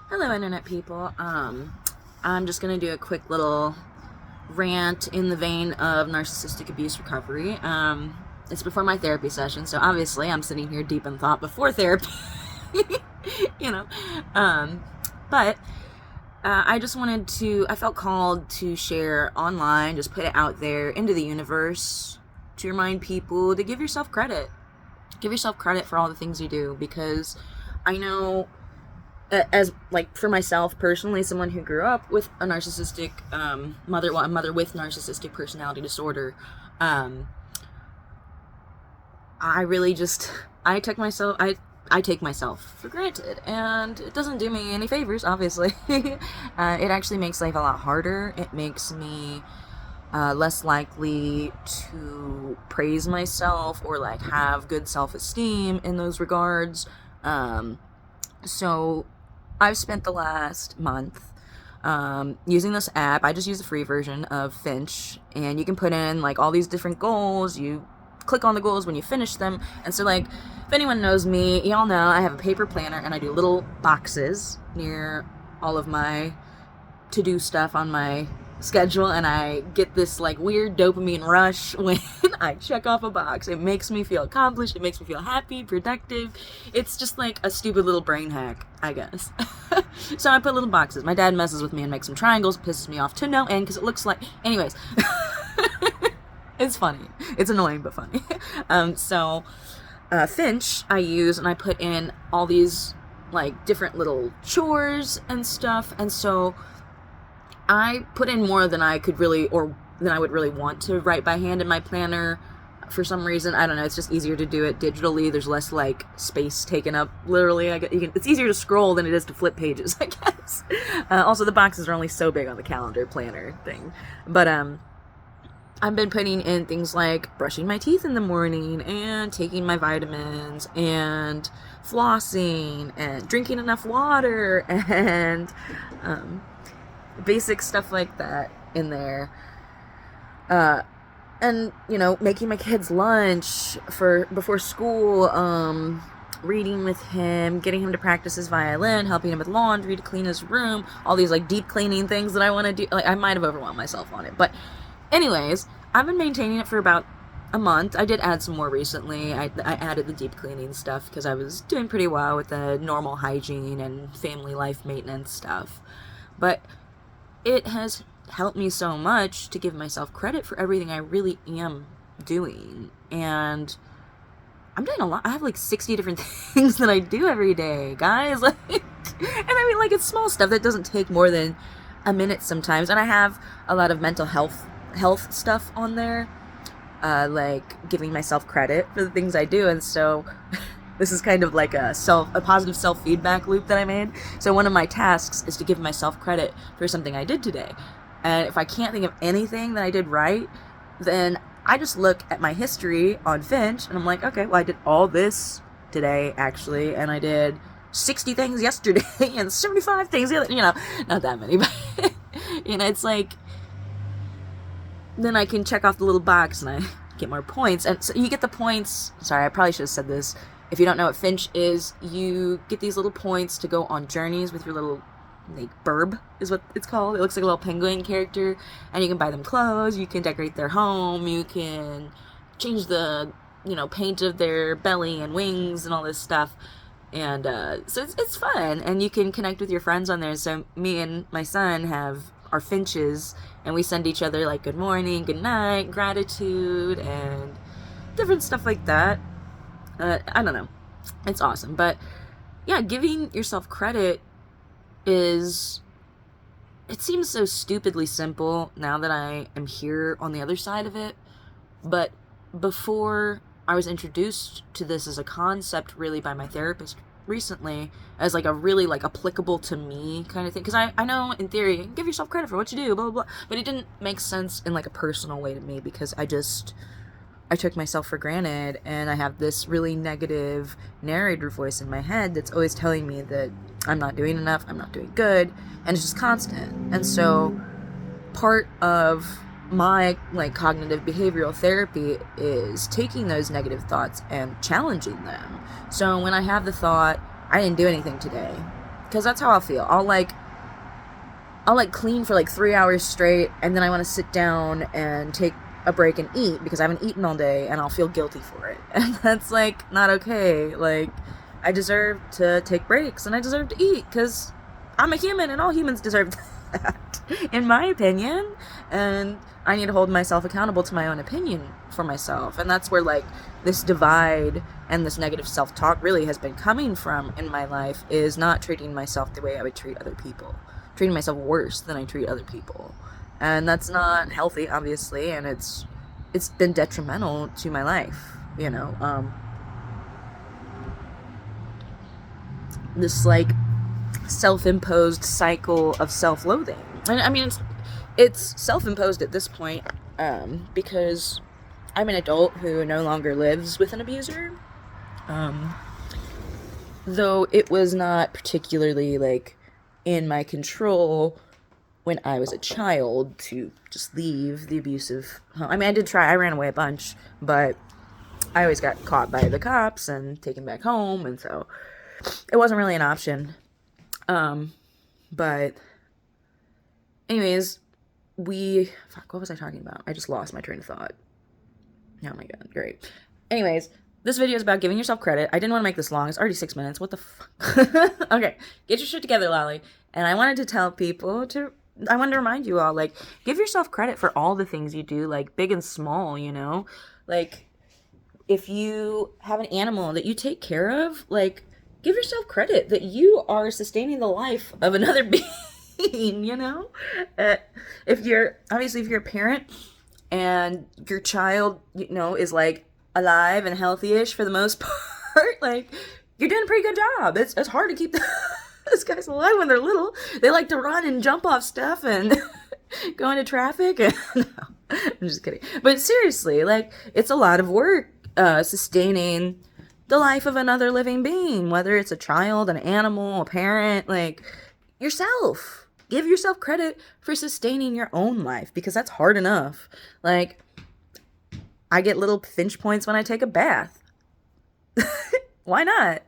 Hello, internet people. I'm just gonna do a quick little rant in the vein of narcissistic abuse recovery. It's before my therapy session, so obviously I'm sitting here deep in thought before therapy. you know, um, but I just wanted to. I felt called to share online, just put it out there into the universe to remind people to give yourself credit. Give yourself credit for all the things you do, because I know, as like for myself personally, someone who grew up with a narcissistic mother, well, a mother with narcissistic personality disorder, um, I really just I take myself for granted, and it doesn't do me any favors, obviously. It actually makes life a lot harder. It makes me less likely to praise myself or like have good self-esteem in those regards. So I've spent the last month using this app. I just use the free version of Finch, and you can put in like all these different goals. You click on the goals when you finish them, and so like if anyone knows me, y'all know I have a paper planner, and I do little boxes near all of my to-do stuff on my schedule, and I get this like weird dopamine rush when I check off a box. It makes me feel accomplished. It makes me feel happy, productive. It's just like a stupid little brain hack, I guess. So I put little boxes. My dad messes with me and makes some triangles. It pisses me off to no end because it looks like... Anyways. It's funny. It's annoying, but funny. Finch I use, and I put in all these like different little chores and stuff, and so I put in more than I could really, or than I would really want to write by hand in my planner. For some reason, I don't know, it's just easier to do it digitally. There's less like space taken up, literally. It's easier to scroll than it is to flip pages, I guess. Also, the boxes are only so big on the calendar planner thing. But I've been putting in things like brushing my teeth in the morning, and taking my vitamins, and flossing, and drinking enough water, and basic stuff like that in there. And making my kids lunch for before school, reading with him, getting him to practice his violin, helping him with laundry, to clean his room, all these like deep cleaning things that I want to do. Like, I might have overwhelmed myself on it, but anyways, I've been maintaining it for about a month. I did add some more recently. I added the deep cleaning stuff because I was doing pretty well with the normal hygiene and family life maintenance stuff. But it has helped me so much to give myself credit for everything I really am doing. And I'm doing a lot. I have like 60 different things that I do every day, guys. Like, and I mean, like, it's small stuff that doesn't take more than a minute sometimes. And I have a lot of mental health stuff on there, like giving myself credit for the things I do. And so this is kind of like a positive self-feedback loop that I made. So one of my tasks is to give myself credit for something I did today. And if I can't think of anything that I did right, then I just look at my history on Finch, and I'm like, okay, well, I did all this today, actually, and I did 60 things yesterday, and 75 things the other, not that many, but, it's like, then I can check off the little box, and I get more points. And so you get the points. Sorry, I probably should have said this. If you don't know what Finch is, you get these little points to go on journeys with your little, like, burb is what it's called. It looks like a little penguin character, and you can buy them clothes, you can decorate their home, you can change the, paint of their belly and wings and all this stuff. And so it's fun, and you can connect with your friends on there. So me and my son have our Finches, and we send each other like good morning, good night, gratitude, and different stuff like that. I don't know. It's awesome. But yeah, giving yourself credit it seems so stupidly simple now that I am here on the other side of it. But before, I was introduced to this as a concept really by my therapist recently, as like a really like applicable to me kind of thing. Because I know in theory, give yourself credit for what you do, blah, blah, blah. But it didn't make sense in like a personal way to me, because I took myself for granted, and I have this really negative narrator voice in my head that's always telling me that I'm not doing enough, I'm not doing good, and it's just constant. And so part of my like cognitive behavioral therapy is taking those negative thoughts and challenging them. So when I have the thought, I didn't do anything today, because that's how I'll feel. I'll like clean for like 3 hours straight, and then I want to sit down and take a break and eat because I haven't eaten all day, and I'll feel guilty for it. And that's like not okay. Like, I deserve to take breaks and I deserve to eat because I'm a human and all humans deserve that, in my opinion. And I need to hold myself accountable to my own opinion for myself. And that's where like this divide and this negative self-talk really has been coming from in my life, is not treating myself the way I would treat other people, treating myself worse than I treat other people. And that's not healthy, obviously, and it's been detrimental to my life, you know. This like self-imposed cycle of self-loathing. And I mean, it's self-imposed at this point, because I'm an adult who no longer lives with an abuser. Though it was not particularly like in my control when I was a child to just leave the abusive home. I mean, I ran away a bunch, but I always got caught by the cops and taken back home, and so it wasn't really an option. But anyways, what was I talking about? I just lost my train of thought. Oh my god, great. Anyways, this video is about giving yourself credit. I didn't want to make this long. It's already 6 minutes. What the fuck? Okay, get your shit together, Lolly. And I wanted to remind you all, like, give yourself credit for all the things you do, like, big and small, you know? Like, if you have an animal that you take care of, like, give yourself credit that you are sustaining the life of another being, you know? If you're a parent and your child, you know, is, like, alive and healthy-ish for the most part, like, you're doing a pretty good job. It's hard to keep those guys alive when they're little. They like to run and jump off stuff and go into traffic. And no, I'm just kidding. But seriously, like, it's a lot of work sustaining the life of another living being, whether it's a child, an animal, a parent, like, yourself. Give yourself credit for sustaining your own life, because that's hard enough. Like, I get little pinch points when I take a bath. Why not?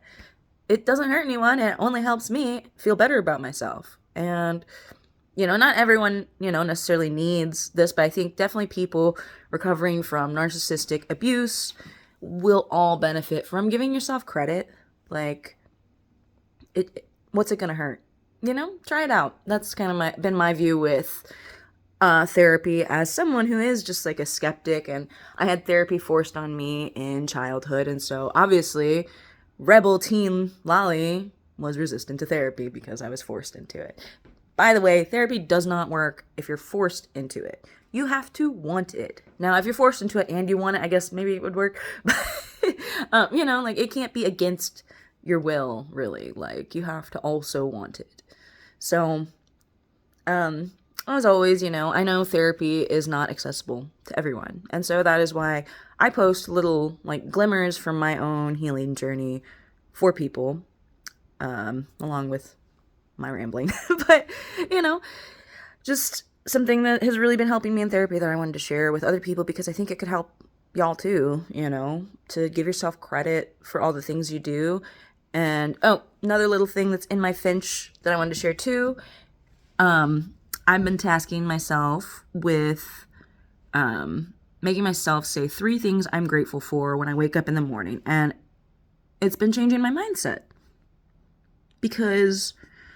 It doesn't hurt anyone. It only helps me feel better about myself. And, you know, not everyone, you know, necessarily needs this, but I think definitely people recovering from narcissistic abuse will all benefit from giving yourself credit. Like, what's it gonna hurt? You know, try it out. That's kind of been my view with therapy, as someone who is just like a skeptic, and I had therapy forced on me in childhood, and so obviously rebel teen Lolly was resistant to therapy because I was forced into it. By the way, therapy does not work if you're forced into it. You have to want it. Now, if you're forced into it and you want it, I guess maybe it would work. But, you know, like, it can't be against your will, really. Like, you have to also want it. So, as always, you know, I know therapy is not accessible to everyone. And so that is why I post little, like, glimmers from my own healing journey for people, along with my rambling. But, you know, just something that has really been helping me in therapy that I wanted to share with other people, because I think it could help y'all too, you know, to give yourself credit for all the things you do. And, oh, another little thing that's in my Finch that I wanted to share too. I've been tasking myself with making myself say 3 things I'm grateful for when I wake up in the morning. And it's been changing my mindset. Because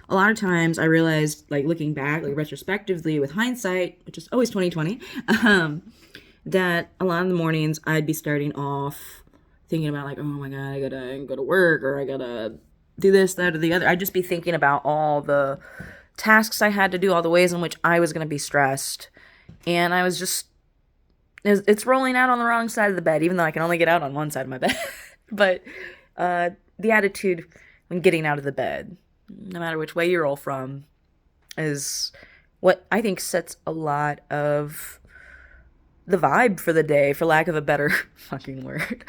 a lot of times I realized, like, looking back, like, retrospectively with hindsight, which is always 2020, that a lot of the mornings I'd be starting off thinking about, like, oh my God, I gotta go to work, or I gotta do this, that, or the other. I'd just be thinking about all the tasks I had to do, all the ways in which I was going to be stressed. And I was just, it's rolling out on the wrong side of the bed, even though I can only get out on one side of my bed. But the attitude when getting out of the bed, no matter which way you roll from, is what I think sets a lot of the vibe for the day, for lack of a better fucking word.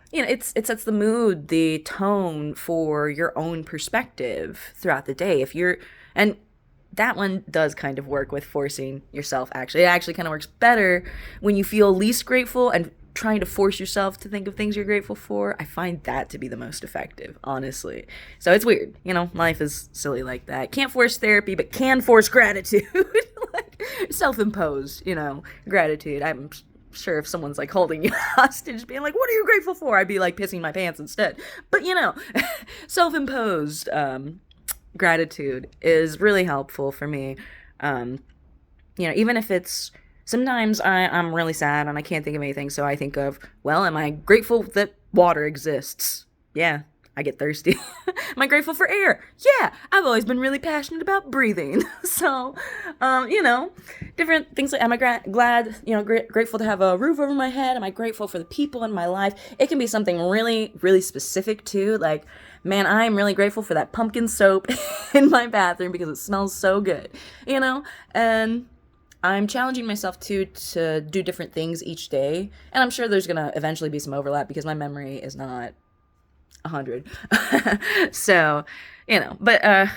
You know, it sets the mood, the tone for your own perspective throughout the day. And that one does kind of work with forcing yourself, actually. It actually kind of works better when you feel least grateful and trying to force yourself to think of things you're grateful for, I find that to be the most effective, honestly. So it's weird, life is silly like that. Can't force therapy, but can force gratitude. Like self-imposed, gratitude. I'm sure if someone's like holding you hostage, being like, what are you grateful for? I'd be like pissing my pants instead. But self-imposed gratitude is really helpful for me. Even if it's, sometimes I'm really sad and I can't think of anything, so I think of, well, am I grateful that water exists? Yeah, I get thirsty. Am I grateful for air? Yeah, I've always been really passionate about breathing. So, different things. Like, am I glad, grateful to have a roof over my head? Am I grateful for the people in my life? It can be something really, really specific too. Like, man, I'm really grateful for that pumpkin soap in my bathroom because it smells so good, and I'm challenging myself to do different things each day. And I'm sure there's going to eventually be some overlap because my memory is not 100. So, but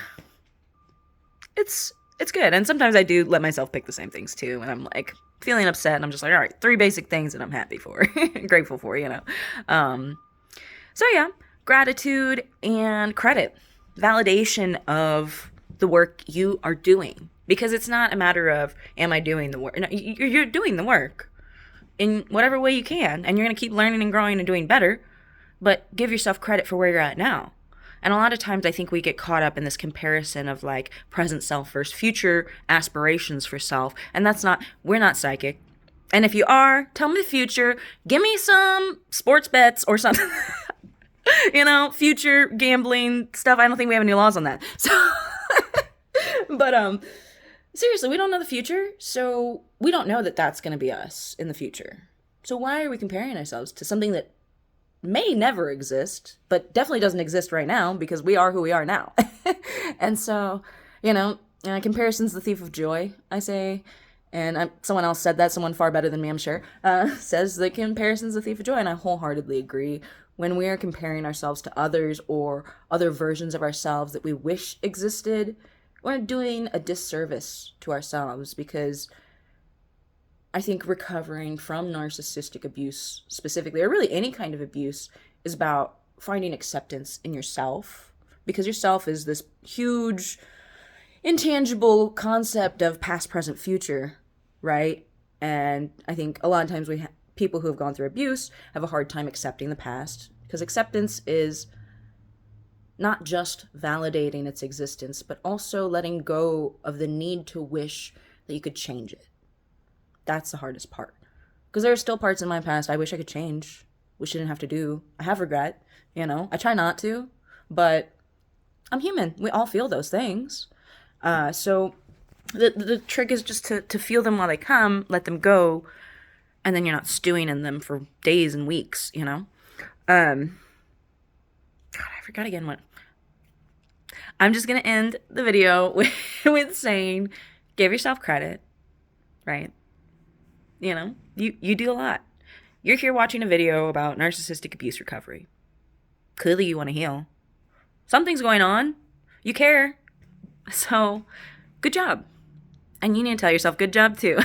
it's good. And sometimes I do let myself pick the same things too. And I'm like feeling upset and I'm just like, all right, 3 basic things that I'm happy for, grateful for, So yeah, gratitude and credit, validation of the work you are doing. Because it's not a matter of, am I doing the work? No, you're doing the work in whatever way you can, and you're going to keep learning and growing and doing better, but give yourself credit for where you're at now. And a lot of times I think we get caught up in this comparison of like present self versus future aspirations for self, and we're not psychic. And if you are, tell me the future, give me some sports bets or something, future gambling stuff. I don't think we have any laws on that. So, but, seriously, we don't know the future, so we don't know that that's going to be us in the future. So why are we comparing ourselves to something that may never exist, but definitely doesn't exist right now because we are who we are now? And so, comparison's the thief of joy, I say. And someone else said that, someone far better than me, I'm sure, says that comparison's the thief of joy, and I wholeheartedly agree. When we are comparing ourselves to others or other versions of ourselves that we wish existed, we're doing a disservice to ourselves, because I think recovering from narcissistic abuse specifically, or really any kind of abuse, is about finding acceptance in yourself, because yourself is this huge, intangible concept of past, present, future, right? And I think a lot of times people who have gone through abuse have a hard time accepting the past, because acceptance is not just validating its existence, but also letting go of the need to wish that you could change it. That's the hardest part. Because there are still parts in my past I wish I could change, wish I didn't have to do. I have regret, I try not to, but I'm human. We all feel those things. So the trick is just to feel them while they come, let them go, and then you're not stewing in them for days and weeks, God, I forgot again what. I'm just going to end the video with saying, give yourself credit, right? You do a lot. You're here watching a video about narcissistic abuse recovery. Clearly you want to heal. Something's going on. You care. So, good job. And you need to tell yourself, good job too.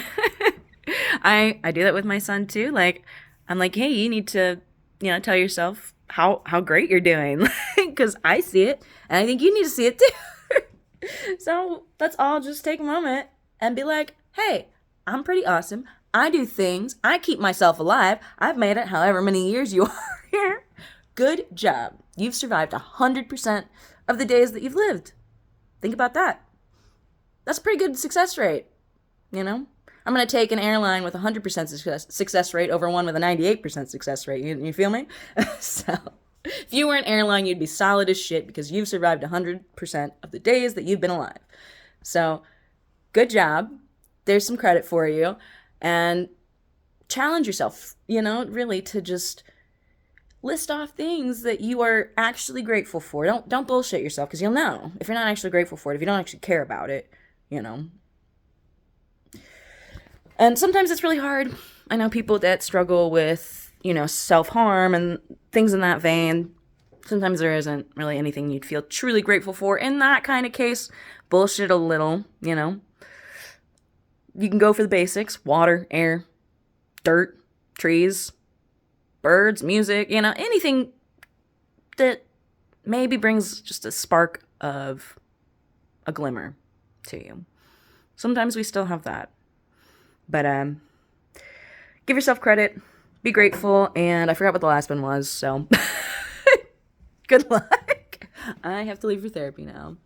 I do that with my son too. Like, I'm like, hey, you need to, tell yourself how great you're doing, because I see it, and I think you need to see it too. So let's all just take a moment and be like, hey, I'm pretty awesome. I do things. I keep myself alive. I've made it however many years you are here. Good job. You've survived 100% of the days that you've lived. Think about that. That's a pretty good success rate, I'm going to take an airline with a 100% success rate over one with a 98% success rate. You feel me? So, if you were an airline, you'd be solid as shit because you've survived 100% of the days that you've been alive. So, good job. There's some credit for you. And challenge yourself, really to just list off things that you are actually grateful for. Don't bullshit yourself, because you'll know if you're not actually grateful for it, if you don't actually care about it, And sometimes it's really hard. I know people that struggle with, self-harm and things in that vein. Sometimes there isn't really anything you'd feel truly grateful for. In that kind of case, bullshit a little, You can go for the basics: water, air, dirt, trees, birds, music, anything that maybe brings just a spark of a glimmer to you. Sometimes we still have that. But give yourself credit, be grateful, and I forgot what the last one was, so good luck. I have to leave for therapy now.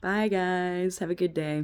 Bye, guys. Have a good day.